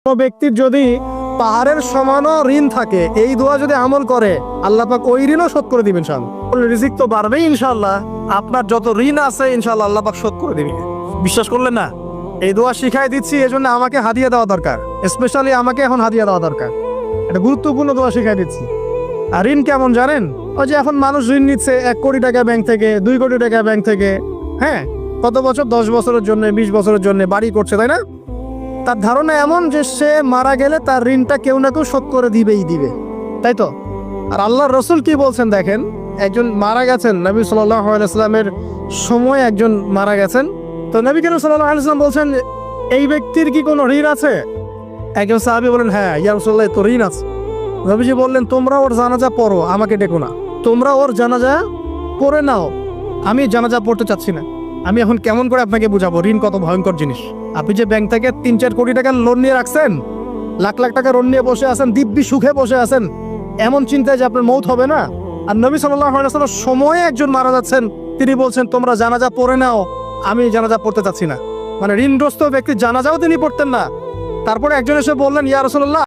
কোনো ব্যক্তির যদি পাহাড়ের সমানও ঋণ থাকে, এই দোয়া যদি আমল করে আল্লাহ পাক ওই ঋণও শোধ করে দিবেন ইনশাআল্লাহ। রিজিক তো বাড়বেই ইনশাআল্লাহ, আপনার যত ঋণ আছে ইনশাআল্লাহ আল্লাহ পাক শোধ করে দিবে। বিশ্বাস করলেন না? এই দোয়া শিখাই দিচ্ছি, এজন্য আমাকে হাদিয়া দেওয়া দরকার, স্পেশালি আমাকে এখন হাদিয়া দেওয়া দরকার। এটা গুরুত্বপূর্ণ দোয়া শিখাই দিচ্ছি। আর ঋণ কেমন জানেন? ওই যে এখন মানুষ ঋণ নিচ্ছে 1 কোটি টাকা ব্যাংক থেকে, 2 কোটি টাকা ব্যাংক থেকে, হ্যাঁ, কত বছর, 10 বছরের জন্য, 20 বছরের জন্য বাড়ি করছে, তাই না? তার ধারণা এমন যে সে মারা গেলে তার ঋণটা কেউ না কেউ শোধ করে দিবেই দিবে, তাই তো? আর আল্লাহর রসুল কি বলছেন দেখেন, একজন মারা গেছেন, নবী সাল্লাল্লাহু আলাইহি ওয়াসাল্লামের সময় একজন মারা গেছেন। তো নবী করিম সাল্লাল্লাহু আলাইহি ওয়াসাল্লাম বলছেন, এই ব্যক্তির কি কোনো ঋণ আছে? একজন সাহাবী বলেন, হ্যাঁ ইয়া রাসূলুল্লাহ, তো ঋণ আছে। নবীজি বললেন, তোমরা ওর জানাজা পড়ো, আমাকে ডেকো না, তোমরা ওর জানাজা পড়ে নাও, আমি জানাজা পড়তে চাচ্ছি না। আমি এখন কেমন করে আপনাকে বুঝাবো ঋণ কত ভয়ঙ্কর জিনিস? আপনি যে ব্যাংক থেকে 3-4 কোটি টাকার লোন নিয়ে রাখছেন, লাখ লাখ টাকা লোন নিয়ে বসে আছেন, দিব্যি সুখে বসে আছেন, এমন চিন্তায় যে আপনার মৌত হবে না। আর নবী সাল্লাল্লাহু আলাইহি ওয়াসাল্লাম সময়ে একজন মারা যাচ্ছেন, তিনি বলছেন তোমরা জানাজা পড়ে নাও, আমি জানাজা পড়তে চাচ্ছি না। মানে ঋণগ্রস্ত ব্যক্তির জানাজাও তিনি পড়তেন না। তারপরে একজন এসে বললেন, ইয়া রাসূলুল্লাহ,